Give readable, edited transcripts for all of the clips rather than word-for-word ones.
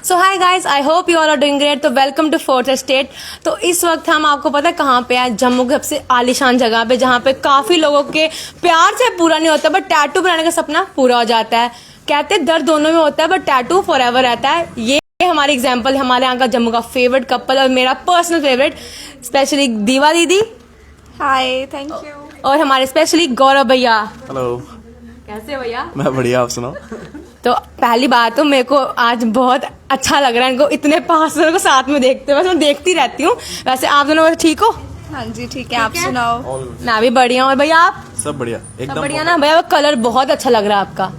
So hi guys, I hope you all are doing great. तो welcome to fourth state. तो इस वक्त हम आपको पता है कहाँ पे हैं? जम्मू के सबसे आलीशान जगह पे, जहाँ पे काफी लोगों के प्यार से पूरा नहीं होता बट टैटू बनाने का सपना पूरा हो जाता है। कहते हैं दर्द दोनों में होता है बट टैटू फॉर एवर रहता है। ये हमारी एग्जाम्पल, हमारे यहाँ का जम्मू का फेवरेट कपल और मेरा पर्सनल फेवरेट, स्पेशली दीवा दीदी। हाय, थैंक यू। और हमारे स्पेशली गौरव भैया। हेलो। कैसे हो भैया? मैं बढ़िया, आप सुनाओ। तो पहली बात तो मेरे को आज बहुत अच्छा लग रहा है इनको इतने पास को साथ में देखते हुए। मैं देखती रहती हूँ। वैसे आप दोनों ठीक हो? हाँ जी, ठीक है। आप सुनाओ। मैं भी बढ़िया हूँ। और भैया आप? सब बढ़िया, एकदम सब बढ़िया ना भैया? वो कलर बहुत अच्छा लग रहा है आपका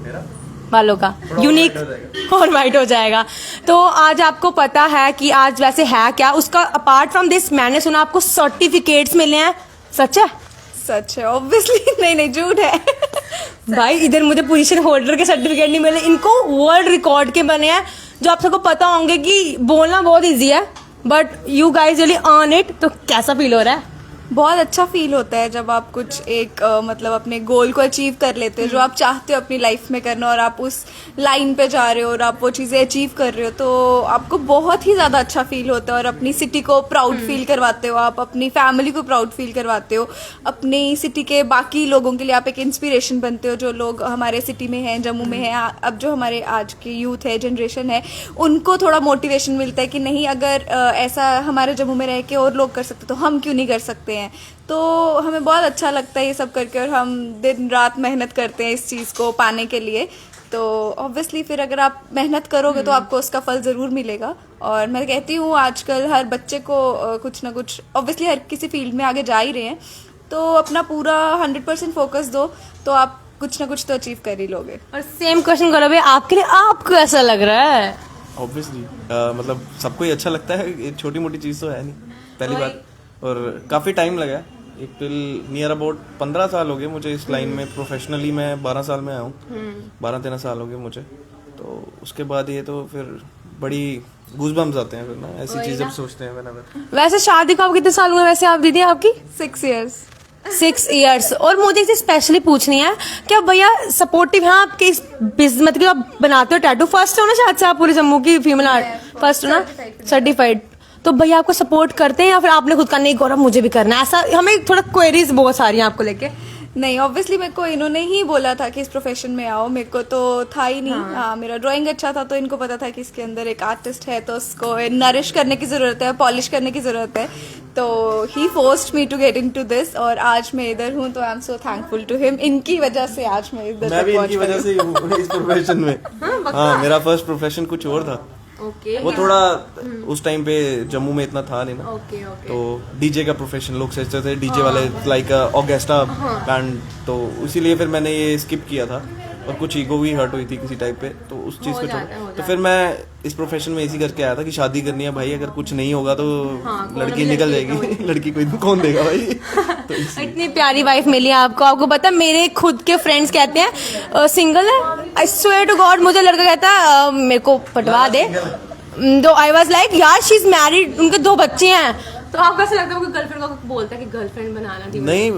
बालों का, यूनिक और वाइट हो जाएगा। तो आज आपको पता है कि आज वैसे है क्या उसका? अपार्ट फ्रॉम दिस मैंने सुना आपको सर्टिफिकेट्स मिले हैं, सच है? सच है ऑब्वियसली। नहीं, झूठ है। भाई इधर मुझे पोजीशन होल्डर के सर्टिफिकेट नहीं मिले, इनको वर्ल्ड रिकॉर्ड के बने हैं, जो आप सबको पता होंगे कि बोलना बहुत इजी है but you guys really earn it. तो कैसा फील हो रहा है? बहुत अच्छा फील होता है जब आप कुछ एक मतलब अपने गोल को अचीव कर लेते हो, जो आप चाहते हो अपनी लाइफ में करना, और आप उस लाइन पे जा रहे हो और आप वो चीज़ें अचीव कर रहे हो, तो आपको बहुत ही ज़्यादा अच्छा फील होता है। और अपनी सिटी को प्राउड फील करवाते हो, आप अपनी फैमिली को प्राउड फील करवाते हो, अपनी सिटी के बाकी लोगों के लिए आप एक इंस्पिरेशन बनते हो, जो लोग हमारे सिटी में हैं, जम्मू में हैं। अब जो हमारे आज की यूथ है, जनरेशन है, उनको थोड़ा मोटिवेशन मिलता है कि नहीं, अगर ऐसा हमारे जम्मू में रह के और लोग कर सकते तो हम क्यों नहीं कर सकते हैं। तो हमें बहुत अच्छा लगता है ये सब करके, और हम दिन रात मेहनत करते हैं इस चीज़ को पाने के लिए। तो ऑब्वियसली फिर अगर आप मेहनत करोगे तो आपको उसका फल ज़रूर मिलेगा। और मैं कहती हूँ आजकल हर बच्चे को कुछ ना कुछ, ऑब्वियसली हर किसी फील्ड में आगे जा ही रहे हैं, तो अपना पूरा 100% फोकस दो, तो आप कुछ ना कुछ तो अचीव कर ही लोगे। और सेम क्वेश्चन करो भाई, आपके लिए आपको ऐसा लग रहा है? ऑब्वियसली मतलब सबको ही अच्छा लगता है, ये छोटी मोटी चीज़ तो है नहीं, पहली बात। और काफ़ी टाइम लगा, एक टिल नियर अबाउट 15 साल हो गए मुझे इस लाइन में। प्रोफेशनली मैं 12 साल में आया हूँ, 12-13 साल हो गए मुझे। तो उसके बाद ये तो फिर बड़ी गूज़बम्स आते हैं फिर ना, ऐसी चीज़ जब सोचते हैं मैंने। वैसे शादी को आप कितने साल हुए वैसे आप दीदी आपकी? 6 years। 6 years। और मुझे इसे स्पेशली पूछनी है क्या भैया सपोर्टिव है आपके इस बिजनेस, मतलब आप बनाते हो टैटू, फर्स्ट हो ना शायद से आप पूरे जम्मू की फीमेल आर्ट, फर्स्ट हो ना सर्टिफाइड? तो भैया आपको सपोर्ट करते हैं या फिर आपने खुद का नहीं गौरव मुझे भी करना है ऐसा? हमें थोड़ा क्वेरीज बहुत सारी हैं आपको लेके। नहीं, ऑब्वियसली मेरे को इन्होंने ही बोला था कि इस प्रोफेशन में आओ, मेरे को तो था ही नहीं। हाँ, मेरा ड्राइंग अच्छा था तो इनको पता था कि इसके अंदर एक आर्टिस्ट है, तो उसको नरिश करने की ज़रूरत है, पॉलिश करने की ज़रूरत है। तो he forced me to get into this, और आज मैं इधर हूँ तो I am so thankful to him. इनकी वजह से आज मैं इधर मैं भी इनकी वजह से हूँ इस प्रोफेशन में। हाँ, मेरा फर्स्ट प्रोफेशन कुछ और था। वो थोड़ा उस टाइम पे जम्मू में इतना था नहीं ना। तो डीजे का प्रोफेशन लोग सोचते थे, डीजे वाले लाइक ऑर्केस्ट्रा बैंड, तो इसीलिए फिर मैंने ये स्किप किया था। और कुछ ईगो भी हर्ट हुई थी किसी टाइप पे, तो उस चीज़ को छोड़, तो फिर मैं इस प्रोफेशन में इसी करके आया था कि शादी करनी है भाई, अगर कुछ नहीं होगा तो लड़की निकल जाएगी। लड़की को कौन देगा भाई? तो इतनी प्यारी वाइफ मिली आपको। आपको पता मेरे खुद के फ्रेंड्स कहते हैं सिंगल है, आई स्वेयर टू गॉड। मुझे लड़का कहता है मेरे को पटवा दे, तो आई वाज लाइक यार शी इज मैरिड, उनके 2 बच्चे हैं। तो आपको ऐसा लगता है कि गर्लफ्रेंड को बोलता है कि गर्लफ्रेंड बनाना थी? नहीं,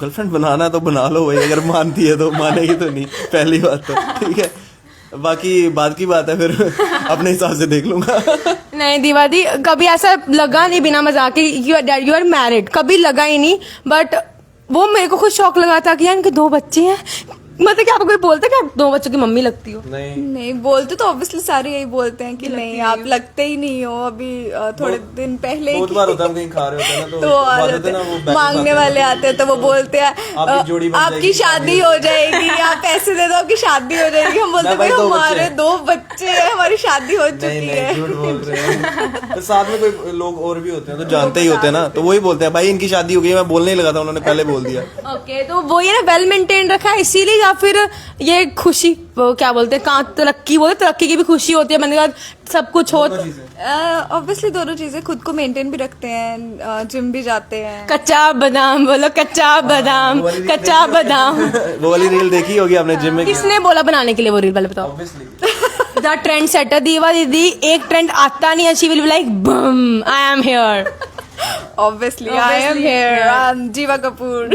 गर्लफ्रेंड बनाना तो बना लो भाई, अगर मानती है तो, मानेगी तो नहीं, पहली बात तो ठीक है, बाकी बात की बात है फिर अपने हिसाब से देख लूंगा। नहीं दीवादी, कभी ऐसा लगा नहीं बिना मजाक के यू आर मैरिड, कभी लगा ही नहीं। बट वो मेरे को खुद शौक लगा था कि यार इनके 2 बच्चे हैं। मतलब क्या आपको कोई बोलता है कि आप 2 बच्चों की मम्मी लगती हो? नहीं बोलते तो ऑब्वियसली सारे यही बोलते हैं कि नहीं आप लगते ही नहीं हो। अभी थोड़े दिन पहले बहुत बार होता है, हम कहीं खा रहे होते हैं ना, तो आ जाते हैं, मांगने वाले आते हैं, तो वो बोलते हैं आपकी शादी हो जाएगी, आप पैसे दे दो आपकी शादी हो जाएगी। हम बोलते हैं हमारे 2 बच्चे हैं, हमारी शादी हो चुकी है। झूठ बोल रहे हैं। तो साथ में कोई लोग और भी होते हैं तो जानते ही होते हैं ना, तो वही बोलते हैं भाई इनकी शादी हो गई। मैं बोलने ही लगा था, उन्होंने पहले बोल दिया। ओके, तो वो ये ना वेल मेंटेन रखा है इसीलिए, या फिर ये खुशी, वो क्या बोलते हैं, तरक्की बोलते, तरक्की की भी खुशी होती है, मैंने कहा सब कुछ हो। ऑब्वियसली दोनों चीजें, खुद को मेंटेन भी रखते हैं, जिम भी जाते हैं। कच्चा बादाम बोलो, कच्चा बादाम, कच्चा बादाम। वो वाली रील देखी होगी आपने जिम में? किसने बोला बनाने के लिए वो रील, पहले बताओ। द ट्रेंड सेटर दीवा दीदी, एक ट्रेंड आता नहीं है, she will be like bomb I am here. Obviously I am here, जीवा कपूर।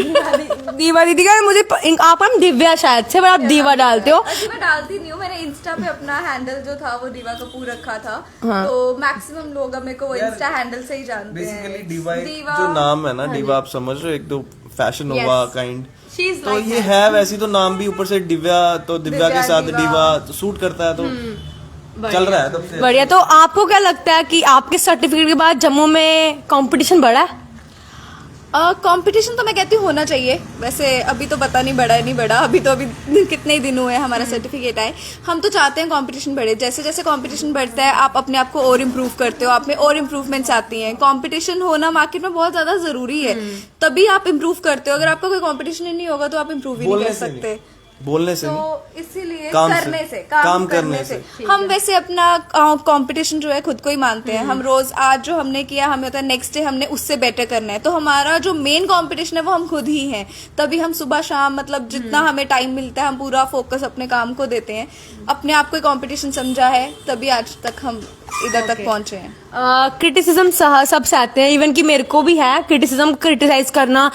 दीवा दीदी का मुझे आप नाम दिव्या शायद से, पर आप दीवा डालते हो। मैं डालती नहीं हूँ, मैंने इंस्टा पे अपना हैंडल जो था वो दीवा कपूर रखा था। तो मैक्सिमम लोग मेरे को वो इंस्टा हैंडल से ही जानते हैं। बेसिकली डीवा जो नाम है ना, डीवा आप समझ रहे हो, एक तो फैशन होगा काइंड, तो ये है वैसी तो नाम भी ऊपर से दिव्या, तो दिव्या के साथ डीवा तो सूट करता है, तो चल रहा है तब से। बढ़िया। तो आपको क्या लगता है कि आपके सर्टिफिकेट के बाद जम्मू में कंपटीशन बढ़ा है? कंपटीशन तो मैं कहती हूँ होना चाहिए। वैसे अभी तो पता नहीं बढ़ा है नहीं बढ़ा, अभी कितने ही दिन हुए हैं हमारा सर्टिफिकेट आए। हम तो चाहते हैं कंपटीशन बढ़े। जैसे जैसे कंपटीशन बढ़ता है आप अपने आप को और इम्प्रूव करते हो, आप में और इम्प्रूवमेंट्स आती हैं। कंपटीशन होना मार्केट में बहुत ज्यादा जरूरी है, तभी आप इम्प्रूव करते हो। अगर आपका कोई कंपटीशन ही नहीं होगा तो आप इम्प्रूव ही नहीं कर सकते। बोलने से तो इसीलिए काम करने से हम वैसे अपना कंपटीशन जो है खुद को ही मानते हैं। हम रोज आज जो हमने किया हमें होता है नेक्स्ट डे हमने उससे बेटर करना है। तो हमारा जो मेन कंपटीशन है वो हम खुद ही हैं। तभी हम सुबह शाम मतलब जितना हमें टाइम मिलता है हम पूरा फोकस अपने काम को देते हैं। अपने आप को कंपटीशन समझा है तभी आज तक हम इधर तक पहुंचे हैं। क्रिटिसिज्म सबसे आते हैं, इवन कि मेरे को भी है क्रिटिसिज्म, क्रिटिसाइज करना।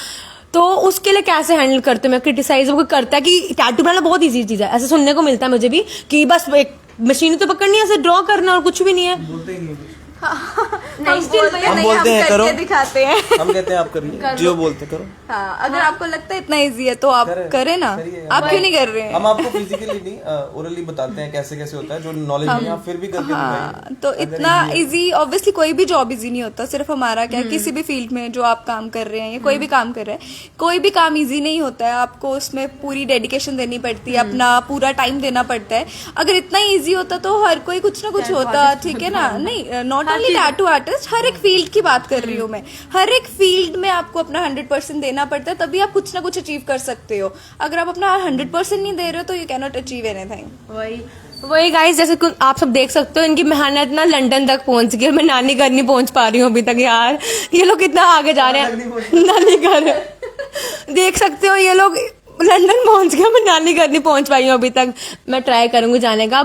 तो उसके लिए कैसे हैंडल करते हैं? मैं क्रिटिसाइज वो करता है कि टैटू बनाना बहुत इजी चीज है, ऐसे सुनने को मिलता है मुझे भी कि बस एक मशीन तो पकड़नी है, ऐसे ड्रॉ करना और कुछ भी नहीं है। बोलते ही नहीं है। हम बोलते हैं करो, दिखाते हैं। हम कहते हैं आप करिए, जो बोलते करो। हाँ, अगर आपको लगता है इतना इजी है तो आप करें ना। आप क्यों नहीं कर रहे हैं? हम आपको फिजिकली नहीं ओरली बताते हैं कैसे कैसे होता है, जो नॉलेज नहीं है आप फिर भी करके दिखाइए। तो इतना इजी ऑब्वियसली कोई भी जॉब इजी नहीं होता। सिर्फ हमारा क्या, किसी भी फील्ड में जो आप काम कर रहे हैं या कोई भी काम कर रहे हैं, कोई भी काम इजी नहीं होता है। आपको उसमें पूरी डेडिकेशन देनी पड़ती है, अपना पूरा टाइम देना पड़ता है। अगर इतना इजी होता तो हर कोई कुछ ना कुछ होता, ठीक है ना। नहीं, नॉट ओनली टैटू आर्टिस्ट, हर एक फील्ड की बात कर रही हूँ मैं। हर एक फील्ड में आपको अपना 100% देना पड़ता है, तभी आप कुछ ना कुछ अचीव कर सकते हो। अगर आप अपना 100% नहीं दे रहे हो तो you can not achieve anything. वही गाइस, जैसे आप सब देख सकते हो इनकी मेहनत ना लंदन तक पहुंच गई, मैं नानी घर नहीं पहुंच पा रही हूँ अभी तक। यार ये लोग कितना आगे जा रहे हैं। नानी घर देख सकते हो, ये लोग लंदन पहुंच गए, मैं नानी घर नहीं पहुंच पाई हूँ अभी तक। मैं ट्राई करूंगी जाने का।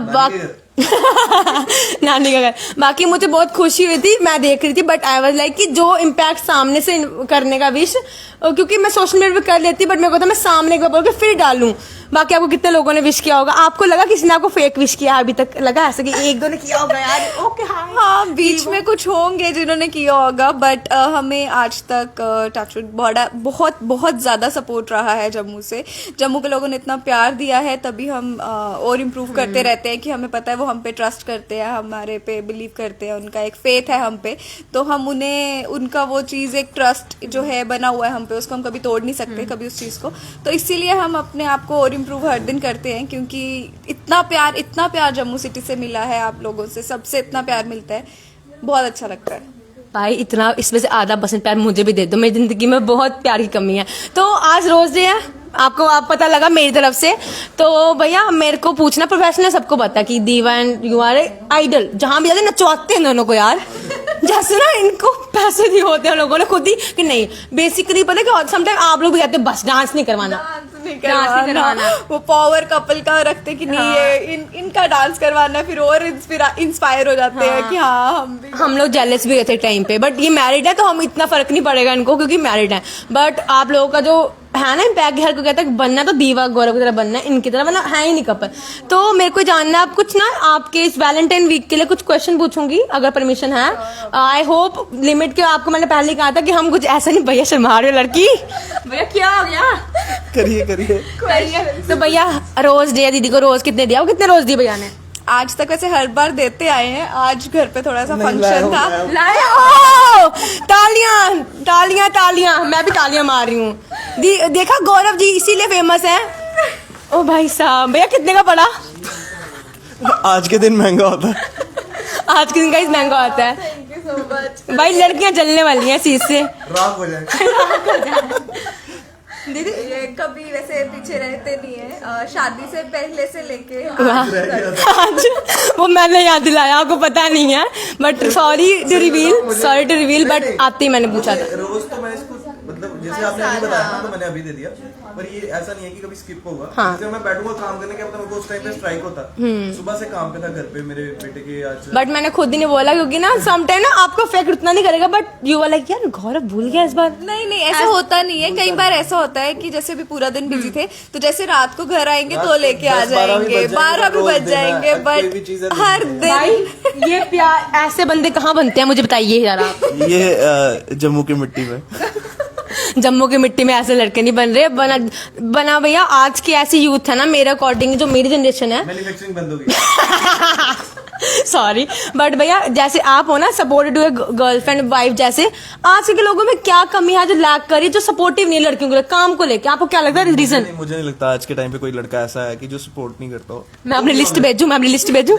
नानी का घर। बाकी मुझे बहुत खुशी हुई थी, मैं देख रही थी, बट आई वाज लाइक कि जो इम्पैक्ट सामने से करने का विश, क्योंकि मैं सोशल मीडिया पे कर लेती, बट मेरे को था मैं सामने एक बार बोल के फिर डालूं। बाकी आपको कितने लोगों ने विश किया होगा? आपको लगा किसी ने आपको फेक विश किया अभी तक? लगा ऐसा कि एक दो ने किया होगा यार? ओके हाँ, बीच में कुछ होंगे जिन्होंने किया होगा, बट हमें आज तक टचवुड बहुत बहुत ज्यादा सपोर्ट रहा है जम्मू से। जम्मू के लोगों ने इतना प्यार दिया है, तभी हम और इम्प्रूव करते रहते हैं कि हमें पता है वो हम पे ट्रस्ट करते हैं, हमारे पे बिलीव करते हैं, उनका एक फेथ है हम पे। तो हम उन्हें उनका वो चीज़, एक ट्रस्ट जो है बना हुआ है हम पे, उसको हम कभी तोड़ नहीं सकते कभी उस चीज़ को। तो इसीलिए हम अपने आप को और इम्प्रूव हर दिन करते हैं, क्योंकि इतना प्यार जम्मू सिटी से मिला है, आप लोगों से सबसे इतना प्यार मिलता है, बहुत अच्छा लगता है। भाई इतना, इसमें से आधा % प्यार मुझे भी दे दो, मेरी जिंदगी में बहुत प्यार की कमी है। तो आज रोज डे है, आपको आप पता लगा मेरी तरफ से। तो भैया मेरे को पूछना, प्रोफेशनल सबको पता कि दीवा एंड यू आर आइडल, जहां भी जाते नचवाते हैं दोनों को यार। जैसे ना इनको पैसे दिए होते हैं लोगों ने खुद ही कि नहीं, बेसिकली पता है कि समटाइम आप लोग भी कहते हैं बस डांस नहीं करवाना, वो पावर कपल का रखते कि नहीं ये इनका डांस करवाना, फिर और इंस्पायर हो जाते हैं कि हाँ हम लोग जेलस भी रहते टाइम पे। बट ये मैरिड है तो हम इतना फर्क नहीं पड़ेगा इनको, क्योंकि मैरिड है। बट आप लोगों का जो है ना इम्पैक्ट, हर को कहता है बनना तो दीवा गौरव की तरह बनना है, इनकी तरह बनना है ही नहीं कपल। तो मेरे को जानना है, आप कुछ ना आपके इस वैलेंटाइन वीक के लिए कुछ क्वेश्चन पूछूंगी अगर परमिशन है। आई होप लिमिट के, आपको मैंने पहले कहा था कि हम कुछ ऐसा नहीं, भैया शर्मा रहे हो लड़की, भैया क्या हो गया? करिए। तो भैया रोज डे दीदी को रोज कितने दिया, वो कितने रोज दिए भैया ने? आज तक वैसे हर बार देते आए हैं, आज घर पे थोड़ा सा फंक्शन था। लाए हो, तालियां तालियां तालियां, मैं भी तालियां मार रही हूँ। देखा गौरव जी इसीलिए फेमस है। ओ भाई साहब, भैया कितने का पड़ा? आज के दिन महंगा होता है। आज के दिन का महंगा होता है। Thank you so much. भाई लड़कियां जलने वाली हैं इस चीज से, राख हो जाए। दीदी ये कभी वैसे पीछे रहते नहीं है, शादी से पहले से लेके आज वो मैंने याद दिलाया, आपको पता नहीं है, but sorry to reveal but आते ही मैंने पूछा था। रोज तो मैं इसको मतलब जैसे आपने अभी बताया ना, तो मैंने अभी दे दिया, पर ये ऐसा नहीं है कि कभी स्किप होगा। जैसे मैं बैठूंगा काम करने, क्या पता मेरे को उस टाइम पे स्ट्राइक होता। सुबह से काम पे था घर पे, मेरे बेटे के आज। बट मैंने खुद ही नहीं बोला, क्योंकि ना सम टाइम ना आपको इफेक्ट उतना नहीं करेगा, बट यू वाला यार गौरव भूल गया इस बार। नहीं ऐसा होता नहीं है। कई बार ऐसा होता है कि जैसे भी पूरा दिन बिजी थे, तो जैसे रात को घर आएंगे तो लेके आ जाएंगे, 12 भी बज जाएंगे, बट हर दिन ये प्यार ऐसे बंदे कहाँ बनते हैं, मुझे बताइए यार आप। ये जम्मू की मिट्टी में जम्मू की मिट्टी में ऐसे लड़के नहीं बन रहे। बना भैया, आज की ऐसी यूथ है ना, मेरे अकॉर्डिंग जो मेरी जनरेशन है, मैन्युफैक्चरिंग बंद होगी। सॉरी, बट भैया जैसे आप हो ना, सपोर्टिव टू गर्लफ्रेंड वाइफ, जैसे आज के लोगों में क्या कमी है जो लैक करी, जो सपोर्टिव नहीं है लड़कियों को काम को लेके? आपको क्या लगता है रीजन? मुझे नहीं लगता आज के टाइम पे कोई लड़का ऐसा है कि जो सपोर्ट नहीं करता हो। मैं अपनी लिस्ट भेजूं?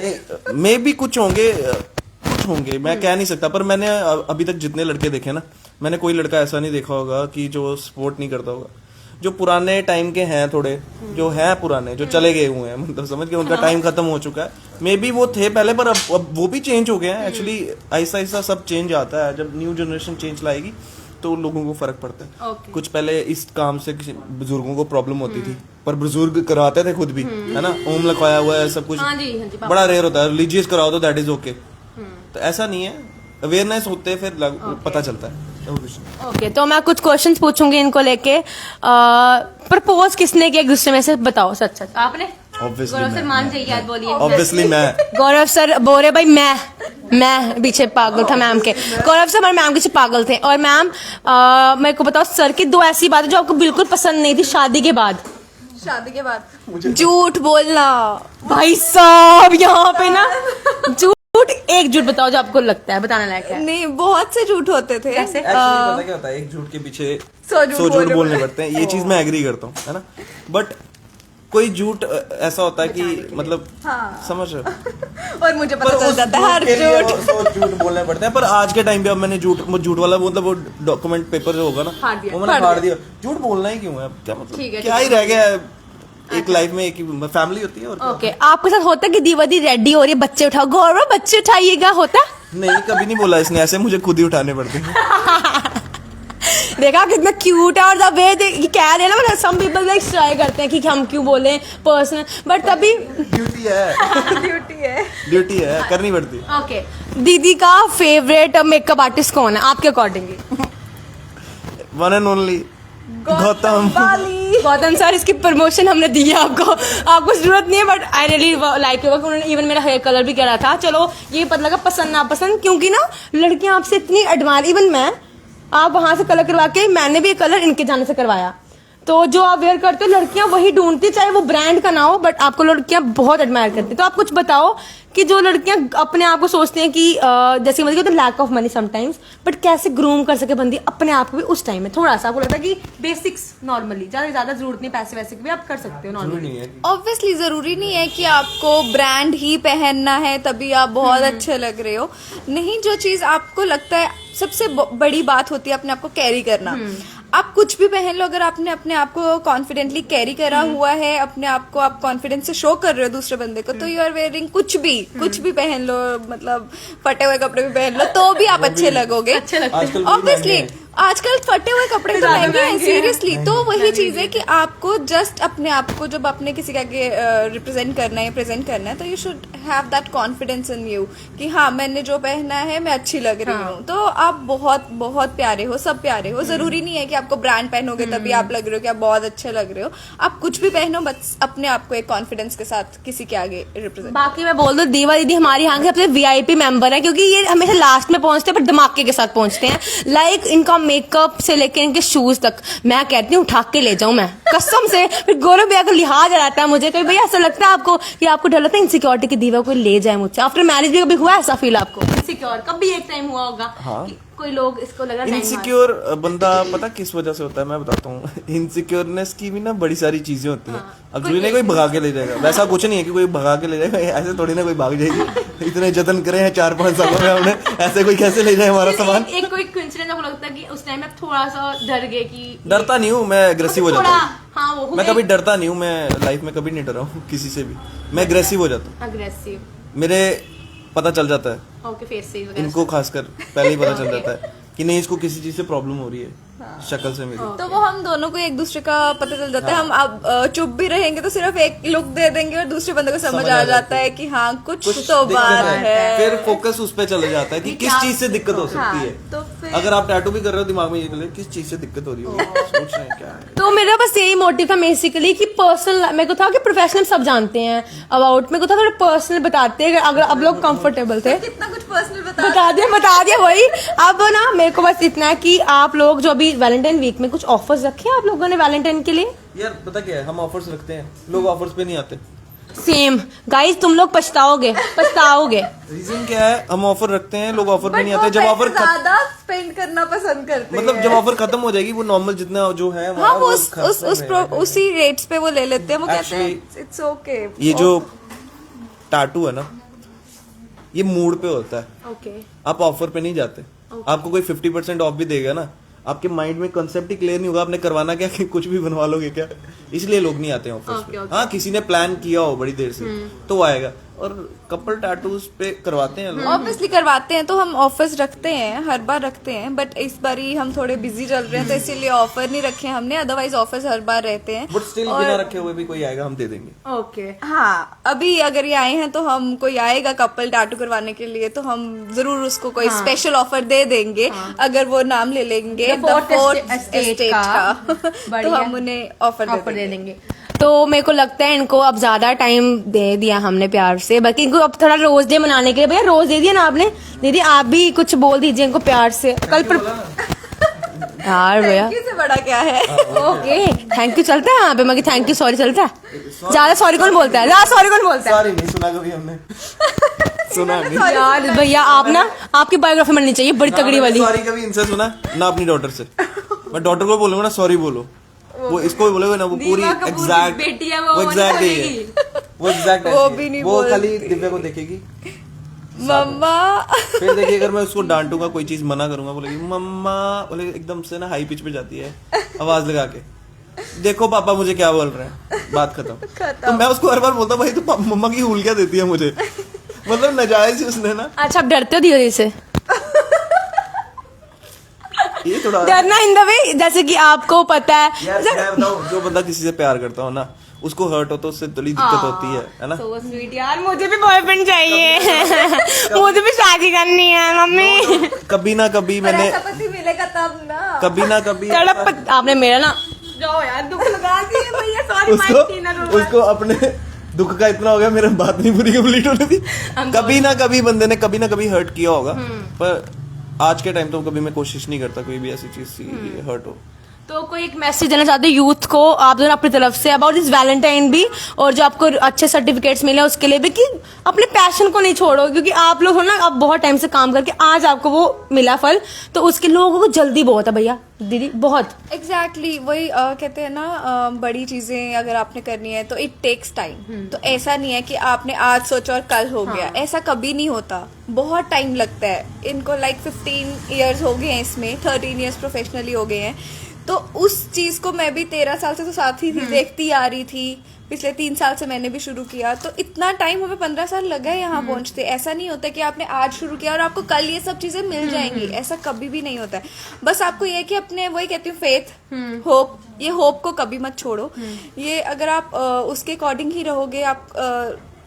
मे भी कुछ होंगे, मैं कह नहीं सकता, पर मैंने अभी तक जितने लड़के देखे ना, मैंने कोई लड़का ऐसा नहीं देखा होगा कि जो सपोर्ट नहीं करता होगा। जो पुराने टाइम के हैं, थोड़े जो हैं पुराने, जो चले गए हुए हैं, मतलब समझ के उनका टाइम खत्म हो चुका है। मे बी वो थे पहले, पर अब वो भी चेंज हो गए हैं। एक्चुअली ऐसा ऐसा सब चेंज आता है, जब न्यू जनरेशन चेंज लाएगी तो लोगों को फर्क पड़ता है। कुछ पहले इस काम से बुजुर्गों को प्रॉब्लम होती थी, पर बुजुर्ग करवाते थे खुद भी, है ना, ओम लिखवाया हुआ है सब कुछ। बड़ा रेयर होता है, रिलीजियस कराओ तो दैट इज ओके। तो ऐसा नहीं है, अवेयरनेस होते फिर पता चलता है। ओके, तो मैं कुछ क्वेश्चंस पूछूंगी इनको लेके। प्रपोज किसने किया एक दूसरे में से, बताओ सच सच। आपने? गौरव सर मान जाइए, याद बोलिए। ऑब्वियसली मैं। गौरव सर बोरे भाई मैं पीछे पागल था मैम के। गौरव सर हमारे मैम के पीछे पागल थे। और मैम मेरे को बताओ सर की 2 ऐसी बातें जो आपको बिल्कुल पसंद नहीं थी शादी के बाद। शादी के बाद झूठ बोलना। भाई साहब यहाँ पे ना झूठ, एक झूठ बताओ जो आपको लगता है बताने लायक है। नहीं, बहुत से झूठ होते थे। कैसे? पता क्या होता है, एक झूठ के पीछे 100 झूठ बोलने पड़ते हैं। ये चीज मैं एग्री करता हूँ, है ना, बट कोई झूठ ऐसा होता है कि मतलब समझ रहे हो, और मुझे पता चल जाता है हर झूठ। 100 झूठ बोलने पड़ते हैं। पर आज के टाइम पे अब मैंने झूठ वाला मतलब वो डॉक्यूमेंट पेपर जो होगा ना, वो मैंने फाड़ दिया। झूठ बोलना ही क्यों है, क्या मतलब, क्या ही रह गया है एक लाइफ में, एक ही फैमिली होती है। और ओके, आपके साथ होता है कि दीवादी रेडी हो रही है, बच्चे उठाओ, गौरव बच्चे उठाइएगा, होता? नहीं, कभी नहीं बोला इसने ऐसे, मुझे खुद ही उठाने पड़ते हैं। देखा कितना क्यूट है, और द वे कह रहे हैं ना, सम पीपल लाइक ट्राई करते हैं कि हम क्यों बोले पर्सनल, बट तभी ड्यूटी है करनी पड़ती है। ओके, दीदी का फेवरेट मेकअप आर्टिस्ट कौन है आपके according? One and only Gautam sir, इसकी प्रमोशन हमने दी है आपको जरूरत नहीं है, but I really like your work. उन्होंने इवन मेरा हेयर कलर भी करा था। चलो ये पता लगा पसंद ना पसंद, क्योंकि ना लड़कियां आपसे इतनी एडमायर, इवन मैं, आप वहां से कलर करवा के, मैंने भी कलर इनके जाने से करवाया, तो जो आप वेयर करते हो लड़कियां वही ढूंढती, चाहे वो ब्रांड का ना हो, बट आपको लड़कियां बहुत एडमायर करती। तो आप कुछ बताओ कि जो लड़कियां अपने आप को सोचती हैं कि जैसे मतलब तो lack of money sometimes, but कैसे ग्रूम कर सके बंदी अपने आप को भी उस टाइम में, थोड़ा सा आपको लगता है कि बेसिक्स नॉर्मली ज्यादा जरूरत नहीं, पैसे वैसे की भी आप कर सकते हो नॉर्मली। ऑब्वियसली जरूरी नहीं है कि आपको ब्रांड ही पहनना है तभी आप बहुत अच्छे लग रहे हो। नहीं, जो चीज आपको लगता है, सबसे बड़ी बात होती है अपने आप को कैरी करना। आप कुछ भी पहन लो, अगर आपने अपने आप को कॉन्फिडेंटली कैरी करा हुआ है, अपने आप को आप कॉन्फिडेंस से शो कर रहे हो दूसरे बंदे को, तो यू आर वेयरिंग कुछ भी पहन लो, मतलब फटे हुए कपड़े भी पहन लो तो भी आप अच्छे लगोगे। ऑब्वियसली आजकल फटे हुए कपड़े तो महंगे हैं, सीरियसली। तो वही चीज है कि आपको जस्ट अपने आप को जब अपने किसी के आगे रिप्रेजेंट करना है, प्रेजेंट करना है, तो you should have that confidence in you कि हाँ, मैंने जो पहना है मैं अच्छी लग रही हूँ। तो आप बहुत बहुत प्यारे हो, सब प्यारे हो। जरूरी नहीं है कि आपको ब्रांड पहनोगे तभी आप लग रहे हो कि आप बहुत अच्छे लग रहे हो। आप कुछ भी पहनो, बस अपने आप को एक कॉन्फिडेंस के साथ किसी के आगे रिप्रेजेंट। बाकी मैं बोल दूं, दीवा दीदी हमारी यहाँ के सबसे VIP मेंबर है, क्योंकि ये हमेशा लास्ट में पहुंचते हैं पर धमाके के साथ पहुंचते हैं। लाइक इनका मेकअप से लेकर इनके शूज तक मैं कहती हूँ उठा के ले जाऊं मैं कसम से। फिर गौरव भैया को लिहाज रहता है मुझे, कभी भैया ऐसा लगता है आपको कि आपको डर लगता है इनसिक्योरिटी की दीवा कोई ले जाए मुझसे? आफ्टर मैरिज भी कभी हुआ ऐसा फील आपको इनसिक्योर? कभी एक टाइम हुआ होगा कि कोई लोग इसको लगा इनसिक्योर बंदा पता किस वजह से होता है, मैं बताता हूँ। इनसिक्योरनेस की भी ना बड़ी सारी चीजें होती हैं। अब जो नहीं कोई भगा के ले जाएगा, वैसा कुछ नहीं है कि कोई भगा के ले जाएगा, ऐसे थोड़ी ना कोई भाग जाएगी। इतने जतन करे हैं 4-5 सालों में हमने, ऐसे कोई कैसे ले जाए हमारा सामान? एक कोई इंसिडेंट आपको लगता है कि उस टाइम में थोड़ा सा डर गए? कि डरता नहीं हूँ मैं, एग्रेसिव हो जाता हूँ। हाँ, वो मैं कभी डरता नहीं हूँ, मैं लाइफ में कभी नहीं डरा हूँ किसी से भी। मैं एग्रेसिव हो जाता हूँ, अग्रेसिव मेरे पता चल जाता है। ओके, फेस से इनको खासकर पहले ही पता चल जाता है कि नहीं इसको किसी चीज से प्रॉब्लम हो रही है शक्ल से मेरी। तो वो हम दोनों को एक दूसरे का पता चल जाता है। हम अब चुप भी रहेंगे तो सिर्फ एक लुक दे देंगे और दूसरे बंदे को समझ आ जाता है कि हाँ कुछ तो दिक्कत बात है। फिर फोकस उस पे चले जाता है कि किस चीज से दिक्कत हो सकती है। तो फिर अगर आप टैटू भी कर रहे हो दिमाग में ये चले किस चीज से दिक्कत हो रही हो, सोच रहे हैं क्या है। तो मेरा बस यही मोटिव था बेसिकली कि पर्सनल, मेरे को था कि प्रोफेशनल सब जानते हैं अबाउट, मेरे को था थोड़ा पर्सनल बताते हैं अगर अब लोग कंफर्टेबल थे। कितना कुछ पर्सनल बता दिया वही। अब ना मेरे को बस इतना है कि आप लोग जो अभी वैलेंटाइन वीक में कुछ ऑफर्स रखे हैं आप लोगों ने वैलेंटाइन के लिए? यार पता क्या है, हम ऑफर्स रखते हैं, लोग ऑफर्स पे नहीं आते। सेम गाइस, तुम लोग पछताओगे। रीजन क्या है, हम ऑफर रखते हैं, लोग ऑफर पे नहीं आते। जब ऑफर ज्यादा स्पेंड करना पसंद करते हैं। मतलब जब ऑफर खत्म हो जाएगी वो नॉर्मल जितना जो है हाँ वो उसी रेट्स पे वो ले लेते हैं। वो कहते हैं इट्स ओके। ये जो टैटू है ना ये मूड पे होता है। ओके। आप ऑफर पे नहीं जाते। आपको कोई 50% ऑफ भी देगा ना, आपके माइंड में कंसेप्ट ही क्लियर नहीं होगा आपने करवाना क्या, कि कुछ भी बनवा लोगे क्या, इसलिए लोग नहीं आते ऑफर्स पे। हाँ किसी ने प्लान किया हो बड़ी देर से तो वो आएगा। और कपल टैटूज पे करवाते हैं लोग, ऑब्वियसली करवाते हैं। तो हम ऑफर्स रखते हैं, हर बार रखते हैं, बट इस बार ही हम थोड़े बिजी चल रहे हैं तो इसीलिए ऑफर नहीं रखे हमने। अदरवाइज ऑफर्स हर बार रहते हैं। बट स्टिल बिना रखे हुए भी कोई आएगा हम दे देंगे। ओके। हाँ अभी अगर ये आए हैं तो हम कोई आएगा कपल टैटू करवाने के लिए तो हम जरूर उसको कोई स्पेशल ऑफर दे देंगे। अगर वो नाम ले लेंगे फोर्थ एस्टेट का तो हम उन्हें ऑफर दे देंगे। तो मेरे को लगता है इनको अब ज्यादा टाइम दे दिया हमने प्यार से, बल्कि इनको अब थोड़ा रोज डे मनाने के लिए। भैया रोज दे दिया ना आपने, दीदी आप भी कुछ बोल दीजिए इनको प्यार से। कल यार भैया से बड़ा क्या है। ओके थैंक यू चलता है यहाँ पे, मगर थैंक यू सॉरी चलता है? ज्यादा सॉरी कौन बोलता है? ज्यादा सॉरी कौन बोलता है? सॉरी नहीं सुना कभी हमने। सुना नहीं यार भैया आप ना, आपकी बायोग्राफी बननी चाहिए बड़ी तगड़ी वाली। सॉरी कभी इनसे सुना ना, अपनी डॉटर से। मैं डॉटर को बोलूंगा ना सॉरी बोलो, वो इसको भी बोलोगे ना वो पूरी एग्जैक्ट बेटी है वो एग्जैक्ट वो भी नहीं वो खाली दिव्या को देखेगी मम्मा। फिर देखिए अगर मैं उसको डांटूंगा कोई चीज मना करूंगा बोलेगी मम्मा, बोले एकदम से ना हाई पिच पे जाती है आवाज लगा के, देखो पापा मुझे क्या बोल रहे हैं, बात खत्म। तो मैं उसको हर बार बोलता भाई तू मम्मा की हुल क्या देती है मुझे, मतलब नाजायज उसने ना। अच्छा आप डरते हो धीरे से? ये थोड़ा डरना इन द वे जैसे कि आपको पता है यार मैं बताऊं, जो बंदा किसी से प्यार करता हो ना उसको हर्ट हो तो उससे थोड़ी दिक्कत होती है ना। So sweet यार, मुझे भी बॉयफ्रेंड चाहिए। मुझे भी शादी करनी है मम्मी। कभी ना कभी मैंने पति मिलेगा तब ना। कभी ना कभी आपने मेरा ना जाओ यार दुख लगा दिए भैया। सॉरी उसको अपने दुख का इतना हो गया, मेरा बात नहीं पूरी कंप्लीट होने दी। कभी ना कभी बंदे ने कभी ना कभी हर्ट किया होगा, पर आज के टाइम तो कभी मैं कोशिश नहीं करता कोई भी ऐसी चीज हर्ट हो। तो कोई एक मैसेज देना चाहते हो यूथ को आप दोनों अपनी तरफ से अबाउट दिस वैलेंटाइन भी, और जो आपको अच्छे सर्टिफिकेट्स मिले उसके लिए भी, कि अपने पैशन को नहीं छोड़ो, क्योंकि आप लोग हो ना आप बहुत टाइम से काम करके आज आपको वो मिला फल, तो उसके लोगों को जल्दी बहुत है भैया दीदी बहुत। एग्जैक्टली वही कहते हैं ना बड़ी चीजें अगर आपने करनी है तो इट टेक्स टाइम। तो ऐसा नहीं है कि आपने आज सोचा और कल हो गया, ऐसा कभी नहीं होता, बहुत टाइम लगता है इनको। लाइक 15 ईयर्स हो गए हैं इसमें, 13 ईयर्स प्रोफेशनली हो गए हैं। तो उस चीज को मैं भी 13 साल से तो साथ ही थी, देखती आ रही थी। पिछले 3 साल से मैंने भी शुरू किया, तो इतना टाइम हमें 15 साल लगा है यहाँ पहुंचते। ऐसा नहीं होता कि आपने आज शुरू किया और आपको कल ये सब चीजें मिल जाएंगी, ऐसा कभी भी नहीं होता है। बस आपको ये कि अपने वही कहती हूँ फेथ, होप, ये होप को कभी मत छोड़ो। ये अगर आप उसके अकॉर्डिंग ही रहोगे, आप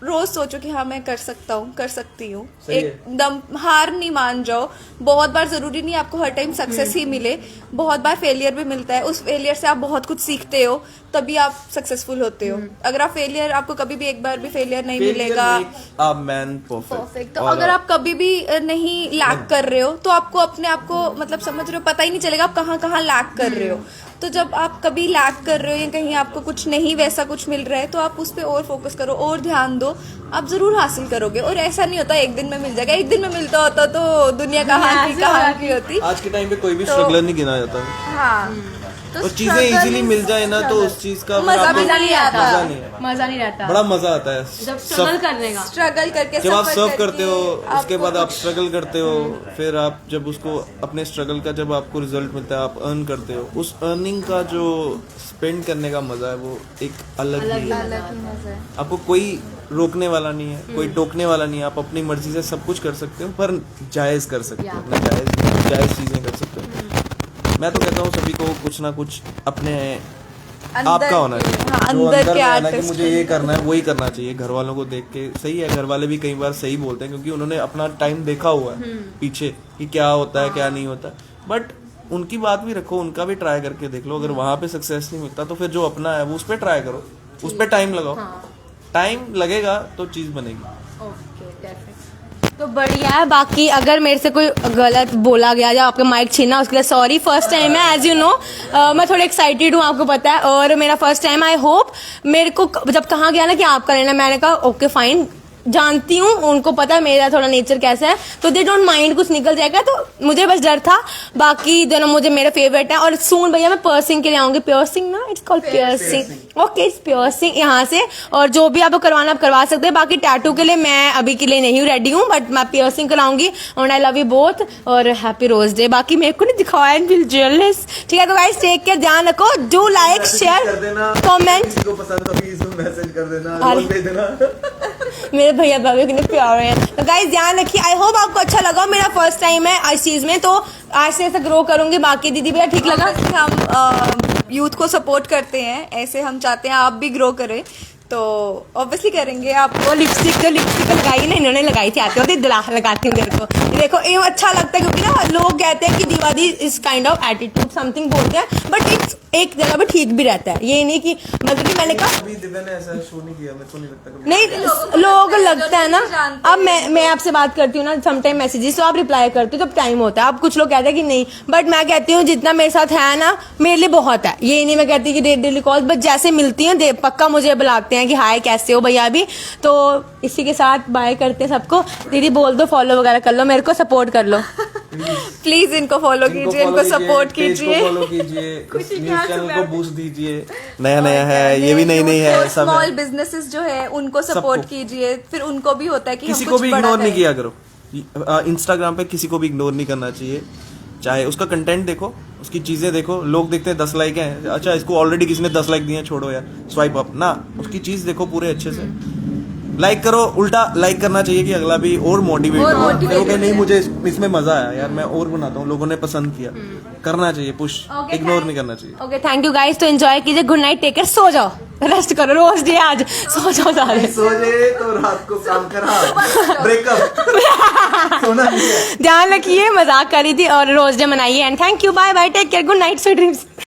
रोज सोचो कि हाँ मैं कर सकता हूँ, कर सकती हूँ, एकदम हार नहीं मान जाओ। बहुत बार जरूरी नहीं आपको हर टाइम सक्सेस ही मिले, बहुत बार फेलियर भी मिलता है। उस फेलियर से आप बहुत कुछ सीखते हो, तभी आप सक्सेसफुल होते हो। अगर आप फेलियर, आपको कभी भी एक बार भी फेलियर नहीं मिलेगा परफेक्ट। तो अगर आप कभी भी नहीं लैक कर रहे हो तो आपको अपने आप को मतलब समझ रहे हो, पता ही नहीं चलेगा आप कहाँ कहाँ लैक कर रहे हो। तो जब आप कभी लैक कर रहे हो या कहीं आपको कुछ नहीं वैसा कुछ मिल रहा है तो आप उस पर और फोकस करो और ध्यान दो, आप जरूर हासिल करोगे। और ऐसा नहीं होता एक दिन में मिल जाएगा, एक दिन में मिलता होता तो दुनिया कहाँ की होती। आज के टाइम पे कोई भी स्ट्रगलर नहीं गिना जाता। हाँ और चीजें इजीली मिल जाए ना तो उस चीज का मजा आपको मजा नहीं आता, मजा नहीं आता, मजा नहीं रहता बड़ा मजा आता है जब स्ट्रगल करने का। स्ट्रगल करके जब आप सफर सर्व करके करते हो उसके आपको बाद आप कुछ- स्ट्रगल करते हो, फिर आप जब उसको अपने स्ट्रगल का जब आपको रिजल्ट मिलता है, आप अर्न करते हो, उस अर्निंग का जो स्पेंड करने का मजा है वो एक अलग ही है। अलग ही मजा है। आपको कोई रोकने वाला नहीं है, कोई टोकने वाला नहीं है, आप अपनी मर्जी से सब कुछ कर सकते हो, पर जायज कर सकते हो, अपना जायज चीजें कर सकते हो। मैं तो कहता हूँ सभी को कुछ ना कुछ अपने आपका होना चाहिए, हाँ, जो अंदर अंदर के में है ना कि artist मुझे ये करना है वही करना चाहिए। घर वालों को देख के सही है, घर वाले भी कई बार सही बोलते हैं क्योंकि उन्होंने अपना टाइम देखा हुआ है पीछे कि क्या होता है क्या नहीं होता, बट उनकी बात भी रखो, उनका भी ट्राई करके देख लो। अगर वहां पे सक्सेस नहीं मिलता तो फिर जो अपना है वो उस पर ट्राई करो, उस पर टाइम लगाओ, टाइम लगेगा तो चीज बनेगी। तो बढ़िया है। बाकी अगर मेरे से कोई गलत बोला गया या आपका माइक छीना उसके लिए सॉरी। फर्स्ट टाइम है एज यू नो, मैं थोड़ी एक्साइटेड हूँ आपको पता है, और मेरा फर्स्ट टाइम। आई होप मेरे को जब कहा गया ना कि आपका लेना, मैंने कहा ओके फाइन, जानती हूँ उनको पता है मेरा थोड़ा नेचर कैसा है, तो दे डोंट माइंड, कुछ निकल जाएगा, तो मुझे बस डर था। बाकी दोनों मुझे मेरे फेवरेट है। और सून भैया मैं पर्सिंग के लिए आऊंगी, पियर्सिंग ना, it's called piercing, okay it's piercing यहाँ से। और जो भी आपको करवाना आप करवा सकते हैं। बाकी टैटू के लिए मैं अभी के लिए नहीं रेडी हूँ, बट मैं पियर्सिंग कराऊंगी। और आई लव यू बोथ और हैप्पी रोज डे। बाकी मेरे को नहीं दिखाया एंड फील जेलस। ठीक है तो गाइस टेक केयर, ध्यान रखो, डू लाइक शेयर कमेंट, को पसंद तो प्लीज मैसेज कर देना, अरे। रोल भेज देना। मेरे भैया भाभी कितने प्यारे हैं। तो गाइस ध्यान रखिए, आई होप आपको अच्छा लगा। मेरा फर्स्ट टाइम है इस चीज में, तो आज से ऐसा ग्रो करूंगी। बाकी दीदी भैया ठीक लगा? जैसे हम यूथ को सपोर्ट करते हैं, ऐसे हम चाहते हैं आप भी ग्रो करें, तो ऑब्वियसली करेंगे आप। वो लिपस्टिक लगाई ना, इन्होंने लगाई थी, आते होते दिला लगाती हूँ तेरे को। ये देखो ये अच्छा लगता है क्योंकि ना लोग कहते हैं कि Diwali is kind of attitude something बोलते हैं, बट इट्स एक जगह पे ठीक भी रहता है। ये नहीं कि मतलब कि मैंने कहा अभी दिव्या ने ऐसा शो नहीं किया, मेरे को नहीं लगता कभी। नहीं, लोग लगता है ना। जानते अब मैं आपसे बात करती हूँ ना समटाइम मैसेजेस, तो आप रिप्लाई करते हो जब टाइम होता है। अब कुछ लोग कहते हैं कि नहीं, बट मैं कहती हूँ जितना मेरे साथ है ना मेरे लिए बहुत है। ये नहीं मैं कहती कि डेली कॉल, बट जैसे मिलती हैं पक्का मुझे बुलाते हैं कि हाय कैसे हो भैया अभी। तो इसी के साथ बाय करते हैं सबको। दीदी बोल दो फॉलो वगैरह कर लो, मेरे को सपोर्ट कर लो। प्लीज इनको फॉलो कीजिए, इनको सपोर्ट कीजिए, फॉलो कीजिए, न्यूज़ चैनल को बूस्ट दीजिए। नया नया है, ये भी नई नई है, सब स्मॉल है। बिजनेसेस जो है उनको सपोर्ट सबको। कीजिए, फिर उनको भी होता है कि किसी हम को कुछ भी बड़ा इग्नोर नहीं करें। किया करो। इंस्टाग्राम पे किसी को भी इग्नोर नहीं करना चाहिए। चाहे उसका कंटेंट देखो, उसकी चीजें देखो। लोग देखते हैं 10 लाइक हैं, अच्छा इसको ऑलरेडी किसी ने 10 लाइक दिए हैं, छोड़ो यार, स्वाइप अप ना। उसकी चीज देखो पूरे अच्छे से, लाइक करो, उल्टा लाइक करना चाहिए कि अगला भी और मोटिवेट और हो। motivate लोग नहीं हो मुझे इसमें मजा आया यार, मैं और बनाता हूँ, लोगों ने पसंद किया, करना चाहिए पुश, Okay, इग्नोर नहीं करना चाहिए। Okay thank you guys. तो एंजॉय कीजिए, गुड नाइट, टेक केयर, सो जाओ, रेस्ट करो, रोज डे आज सो जाओ सारे। सो जाए तो रात को काम करा, ब्रेकअप सोना नहीं है। ध्यान रखिए, मजाक करी थी, और रोज डे मनाइए। And thank you, bye bye, take care, good night, sweet dreams.